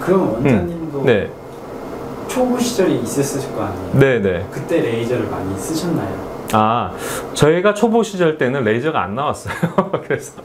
그럼 원장님도 네. 초보 시절이 있었을 거 아니에요? 네네. 그때 레이저를 많이 쓰셨나요? 아, 저희가 초보 시절 때는 레이저가 안 나왔어요. 그래서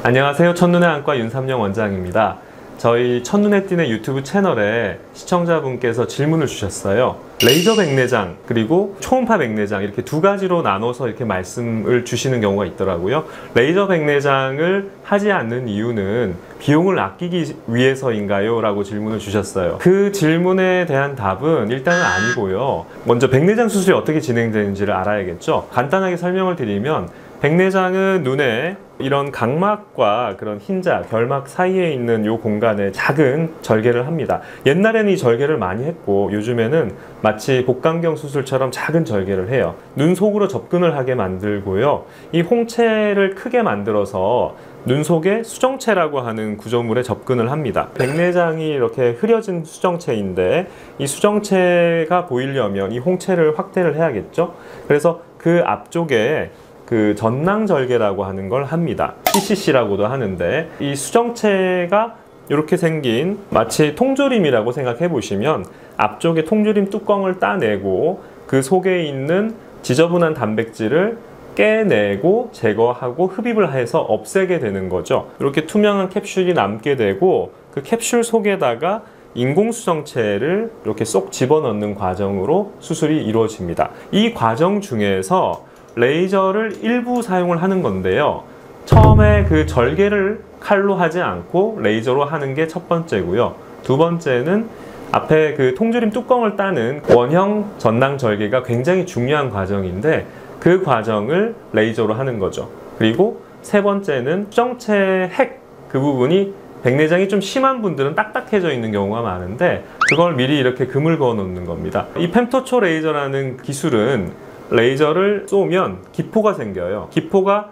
안녕하세요. 첫눈의 안과 윤삼영 원장입니다. 저희 첫눈에 띄는 유튜브 채널에 시청자분께서 질문을 주셨어요. 레이저 백내장 그리고 초음파 백내장 이렇게 두 가지로 나눠서 이렇게 말씀을 주시는 경우가 있더라고요. 레이저 백내장을 하지 않는 이유는 비용을 아끼기 위해서인가요? 라고 질문을 주셨어요. 그 질문에 대한 답은 일단은 아니고요. 먼저 백내장 수술이 어떻게 진행되는지를 알아야겠죠. 간단하게 설명을 드리면 백내장은 눈에 이런 각막과 그런 흰자, 결막 사이에 있는 이 공간에 작은 절개를 합니다. 옛날에는 이 절개를 많이 했고 요즘에는 마치 복강경 수술처럼 작은 절개를 해요. 눈 속으로 접근을 하게 만들고요. 이 홍채를 크게 만들어서 눈 속에 수정체라고 하는 구조물에 접근을 합니다. 백내장이 이렇게 흐려진 수정체인데 이 수정체가 보이려면 이 홍채를 확대를 해야겠죠. 그래서 그 앞쪽에 그 전낭절개라고 하는 걸 합니다. CCC라고도 하는데 이 수정체가 이렇게 생긴 마치 통조림이라고 생각해 보시면 앞쪽에 통조림 뚜껑을 따내고 그 속에 있는 지저분한 단백질을 깨내고 제거하고 흡입을 해서 없애게 되는 거죠. 이렇게 투명한 캡슐이 남게 되고 그 캡슐 속에다가 인공수정체를 이렇게 쏙 집어넣는 과정으로 수술이 이루어집니다. 이 과정 중에서 레이저를 일부 사용을 하는 건데요. 처음에 그 절개를 칼로 하지 않고 레이저로 하는 게 첫 번째고요. 두 번째는 앞에 그 통조림 뚜껑을 따는 원형 전낭 절개가 굉장히 중요한 과정인데 그 과정을 레이저로 하는 거죠. 그리고 세 번째는 수정체 핵 그 부분이 백내장이 좀 심한 분들은 딱딱해져 있는 경우가 많은데 그걸 미리 이렇게 금을 그어 놓는 겁니다. 이 펜토초 레이저라는 기술은 레이저를 쏘면 기포가 생겨요. 기포가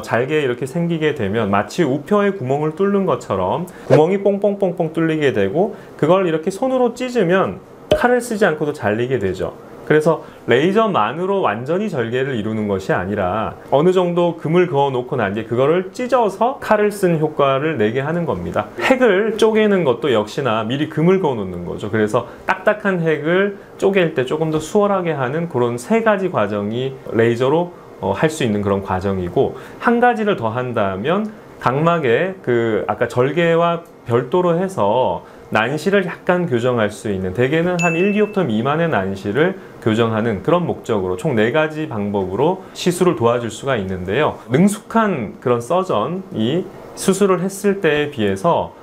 잘게 이렇게 생기게 되면 마치 우표에 구멍을 뚫는 것처럼 구멍이 뽕뽕뽕뽕 뚫리게 되고 그걸 이렇게 손으로 찢으면 칼을 쓰지 않고도 잘리게 되죠. 그래서 레이저만으로 완전히 절개를 이루는 것이 아니라 어느 정도 금을 그어 놓고 난 뒤에 그거를 찢어서 칼을 쓴 효과를 내게 하는 겁니다. 핵을 쪼개는 것도 역시나 미리 금을 그어 놓는 거죠. 그래서 딱딱한 핵을 쪼갤 때 조금 더 수월하게 하는 그런 세 가지 과정이 레이저로 할 수 있는 그런 과정이고, 한 가지를 더 한다면 각막에 그 아까 절개와 별도로 해서 난시를 약간 교정할 수 있는, 대개는 한 1디옵터 미만의 난시를 교정하는 그런 목적으로 총 4가지 방법으로 시술을 도와줄 수가 있는데요. 능숙한 그런 서전이 수술을 했을 때에 비해서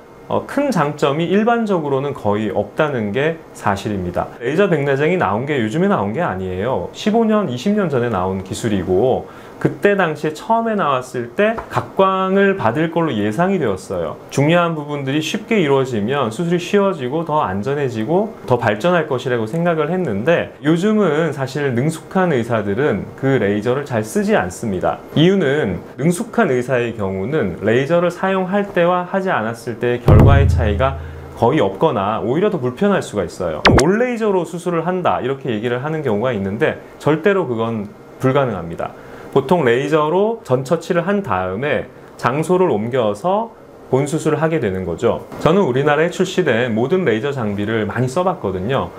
큰 장점이 일반적으로는 거의 없다는 게 사실입니다. 레이저 백내장이 나온 게 요즘에 나온 게 아니에요. 15년, 20년 전에 나온 기술이고 그때 당시에 처음에 나왔을 때 각광을 받을 걸로 예상이 되었어요. 중요한 부분들이 쉽게 이루어지면 수술이 쉬워지고 더 안전해지고 더 발전할 것이라고 생각을 했는데 요즘은 사실 능숙한 의사들은 그 레이저를 잘 쓰지 않습니다. 이유는 능숙한 의사의 경우는 레이저를 사용할 때와 하지 않았을 때의 결과의 차이가 거의 없거나 오히려 더 불편할 수가 있어요. 올 레이저로 수술을 한다 이렇게 얘기를 하는 경우가 있는데 절대로 그건 불가능합니다. 보통 레이저로 전 처치를 한 다음에 장소를 옮겨서 본 수술을 하게 되는 거죠. 저는 우리나라에 출시된 모든 레이저 장비를 많이 써봤거든요.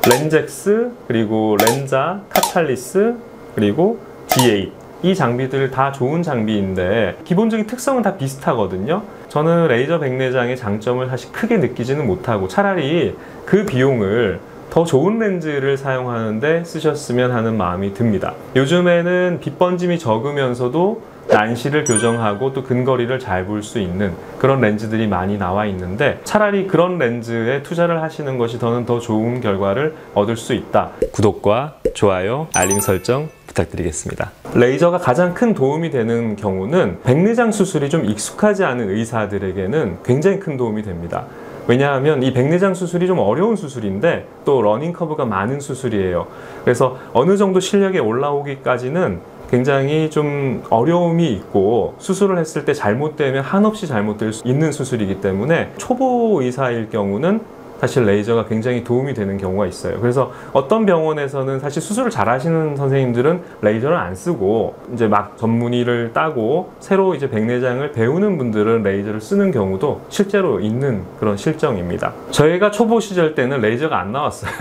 렌젝스, 그리고 렌자, 카탈리스, 그리고 D8. 이 장비들 다 좋은 장비인데 기본적인 특성은 다 비슷하거든요. 저는 레이저 백내장의 장점을 사실 크게 느끼지는 못하고 차라리 그 비용을 더 좋은 렌즈를 사용하는데 쓰셨으면 하는 마음이 듭니다. 요즘에는 빛 번짐이 적으면서도 난시를 교정하고 또 근거리를 잘 볼 수 있는 그런 렌즈들이 많이 나와 있는데 차라리 그런 렌즈에 투자를 하시는 것이 저는 더 좋은 결과를 얻을 수 있다. 구독과 좋아요, 알림 설정 부탁드리겠습니다. 레이저가 가장 큰 도움이 되는 경우는 백내장 수술이 좀 익숙하지 않은 의사들에게는 굉장히 큰 도움이 됩니다. 왜냐하면 이 백내장 수술이 좀 어려운 수술인데 또 러닝 커브가 많은 수술이에요. 그래서 어느 정도 실력이 올라오기까지는 굉장히 좀 어려움이 있고 수술을 했을 때 잘못되면 한없이 잘못될 수 있는 수술이기 때문에 초보 의사일 경우는 사실 레이저가 굉장히 도움이 되는 경우가 있어요. 그래서 어떤 병원에서는 사실 수술을 잘 하시는 선생님들은 레이저를 안 쓰고 이제 막 전문의를 따고 새로 이제 백내장을 배우는 분들은 레이저를 쓰는 경우도 실제로 있는 그런 실정입니다. 저희가 초보 시절 때는 레이저가 안 나왔어요.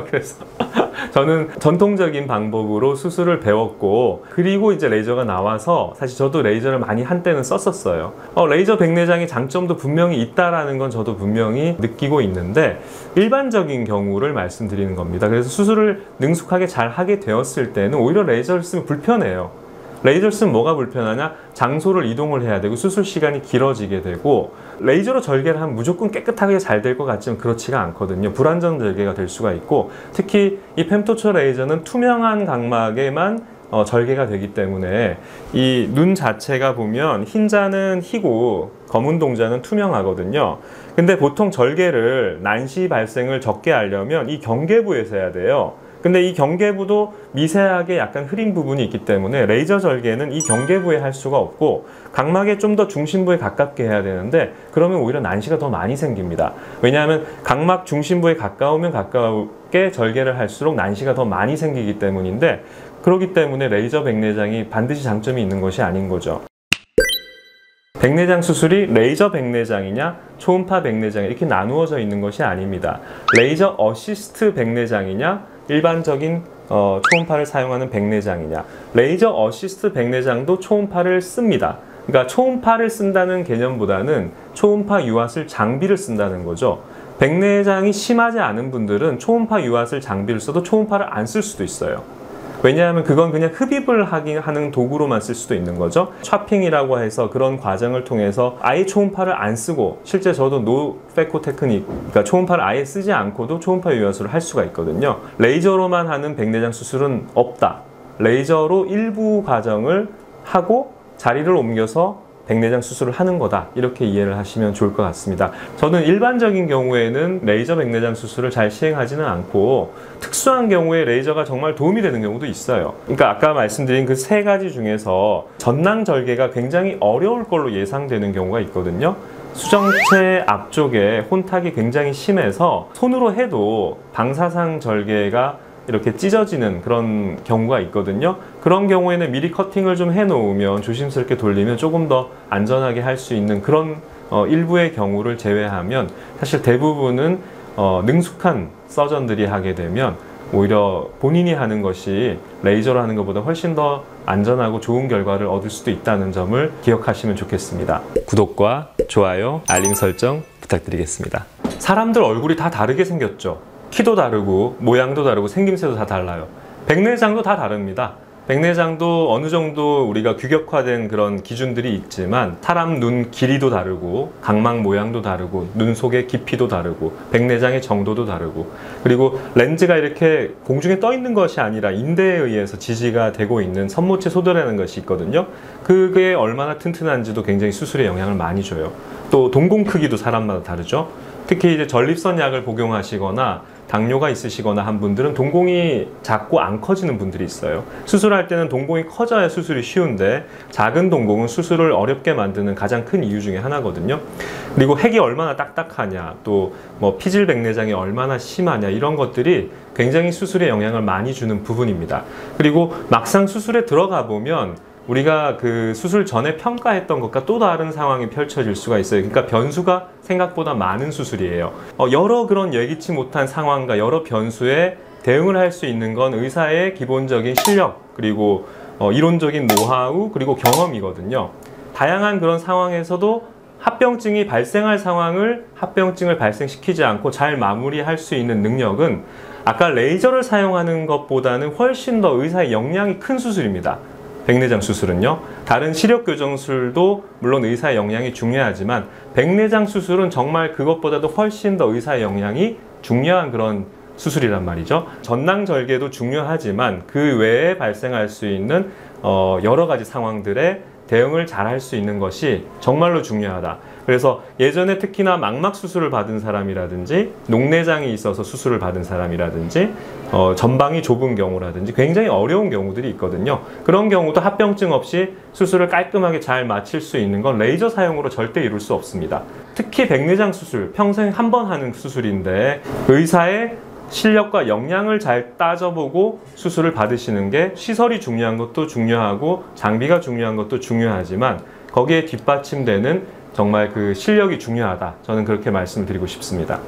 그래서 저는 전통적인 방법으로 수술을 배웠고, 그리고 이제 레이저가 나와서 사실 저도 레이저를 많이 한때는 썼었어요. 레이저 백내장의 장점도 분명히 있다라는 건 저도 분명히 느끼고 있는데, 일반적인 경우를 말씀드리는 겁니다. 그래서 수술을 능숙하게 잘 하게 되었을 때는 오히려 레이저를 쓰면 불편해요. 레이저를 쓰면 뭐가 불편하냐? 장소를 이동을 해야 되고 수술 시간이 길어지게 되고, 레이저로 절개를 하면 무조건 깨끗하게 잘 될 것 같지만 그렇지가 않거든요. 불안정 절개가 될 수가 있고, 특히 이 펨토처 레이저는 투명한 각막에만 절개가 되기 때문에 이 눈 자체가 보면 흰자는 희고 검은 동자는 투명하거든요. 근데 보통 절개를 난시 발생을 적게 하려면 이 경계부에서 해야 돼요. 근데 이 경계부도 미세하게 약간 흐린 부분이 있기 때문에 레이저 절개는 이 경계부에 할 수가 없고, 각막에 좀 더 중심부에 가깝게 해야 되는데 그러면 오히려 난시가 더 많이 생깁니다. 왜냐하면 각막 중심부에 가까우면 가깝게 절개를 할수록 난시가 더 많이 생기기 때문인데, 그렇기 때문에 레이저 백내장이 반드시 장점이 있는 것이 아닌 거죠. 백내장 수술이 레이저 백내장이냐 초음파 백내장이냐 이렇게 나누어져 있는 것이 아닙니다. 레이저 어시스트 백내장이냐 일반적인 초음파를 사용하는 백내장이냐. 레이저 어시스트 백내장도 초음파를 씁니다. 그러니까 초음파를 쓴다는 개념보다는 초음파 유압을 장비를 쓴다는 거죠. 백내장이 심하지 않은 분들은 초음파 유압을 장비를 써도 초음파를 안 쓸 수도 있어요. 왜냐하면 그건 그냥 흡입을 하는 도구로만 쓸 수도 있는 거죠. 샤핑이라고 해서 그런 과정을 통해서 아예 초음파를 안 쓰고, 실제 저도 노페코 테크닉, 그러니까 초음파를 아예 쓰지 않고도 초음파 유압술을 할 수가 있거든요. 레이저로만 하는 백내장 수술은 없다. 레이저로 일부 과정을 하고 자리를 옮겨서 백내장 수술을 하는 거다, 이렇게 이해를 하시면 좋을 것 같습니다. 저는 일반적인 경우에는 레이저 백내장 수술을 잘 시행하지는 않고, 특수한 경우에 레이저가 정말 도움이 되는 경우도 있어요. 그러니까 아까 말씀드린 그 세 가지 중에서 전낭 절개가 굉장히 어려울 걸로 예상되는 경우가 있거든요. 수정체 앞쪽에 혼탁이 굉장히 심해서 손으로 해도 방사상 절개가 이렇게 찢어지는 그런 경우가 있거든요. 그런 경우에는 미리 커팅을 좀 해놓으면, 조심스럽게 돌리면 조금 더 안전하게 할 수 있는 그런 일부의 경우를 제외하면, 사실 대부분은 능숙한 서전들이 하게 되면 오히려 본인이 하는 것이 레이저로 하는 것보다 훨씬 더 안전하고 좋은 결과를 얻을 수도 있다는 점을 기억하시면 좋겠습니다. 구독과 좋아요, 알림 설정 부탁드리겠습니다. 사람들 얼굴이 다 다르게 생겼죠. 키도 다르고 모양도 다르고 생김새도 다 달라요. 백내장도 다 다릅니다. 백내장도 어느 정도 우리가 규격화된 그런 기준들이 있지만, 사람 눈 길이도 다르고 각막 모양도 다르고 눈 속의 깊이도 다르고 백내장의 정도도 다르고, 그리고 렌즈가 이렇게 공중에 떠 있는 것이 아니라 인대에 의해서 지지가 되고 있는 선모체 소도라는 것이 있거든요. 그게 얼마나 튼튼한지도 굉장히 수술에 영향을 많이 줘요. 또 동공 크기도 사람마다 다르죠. 특히 이제 전립선 약을 복용하시거나 당뇨가 있으시거나 한 분들은 동공이 작고 안 커지는 분들이 있어요. 수술할 때는 동공이 커져야 수술이 쉬운데, 작은 동공은 수술을 어렵게 만드는 가장 큰 이유 중에 하나거든요. 그리고 핵이 얼마나 딱딱하냐, 또 뭐 피질 백내장이 얼마나 심하냐, 이런 것들이 굉장히 수술에 영향을 많이 주는 부분입니다. 그리고 막상 수술에 들어가 보면 우리가 그 수술 전에 평가했던 것과 또 다른 상황이 펼쳐질 수가 있어요. 그러니까 변수가 생각보다 많은 수술이에요. 여러 그런 예기치 못한 상황과 여러 변수에 대응을 할 수 있는 건 의사의 기본적인 실력, 그리고 이론적인 노하우, 그리고 경험이거든요. 다양한 그런 상황에서도 합병증이 발생할 상황을 합병증을 발생시키지 않고 잘 마무리할 수 있는 능력은 아까 레이저를 사용하는 것보다는 훨씬 더 의사의 역량이 큰 수술입니다. 백내장 수술은요. 다른 시력 교정술도 물론 의사의 역량이 중요하지만, 백내장 수술은 정말 그것보다도 훨씬 더 의사의 역량이 중요한 그런 수술이란 말이죠. 전낭 절개도 중요하지만 그 외에 발생할 수 있는 여러 가지 상황들에 대응을 잘 할 수 있는 것이 정말로 중요하다. 그래서 예전에 특히나 망막 수술을 받은 사람이라든지, 녹내장이 있어서 수술을 받은 사람이라든지, 전방이 좁은 경우라든지 굉장히 어려운 경우들이 있거든요. 그런 경우도 합병증 없이 수술을 깔끔하게 잘 마칠 수 있는 건 레이저 사용으로 절대 이룰 수 없습니다. 특히 백내장 수술, 평생 한 번 하는 수술인데 의사의 실력과 역량을 잘 따져보고 수술을 받으시는 게 시설이 중요한 것도 중요하고 장비가 중요한 것도 중요하지만 거기에 뒷받침되는 정말 그 실력이 중요하다. 저는 그렇게 말씀을 드리고 싶습니다.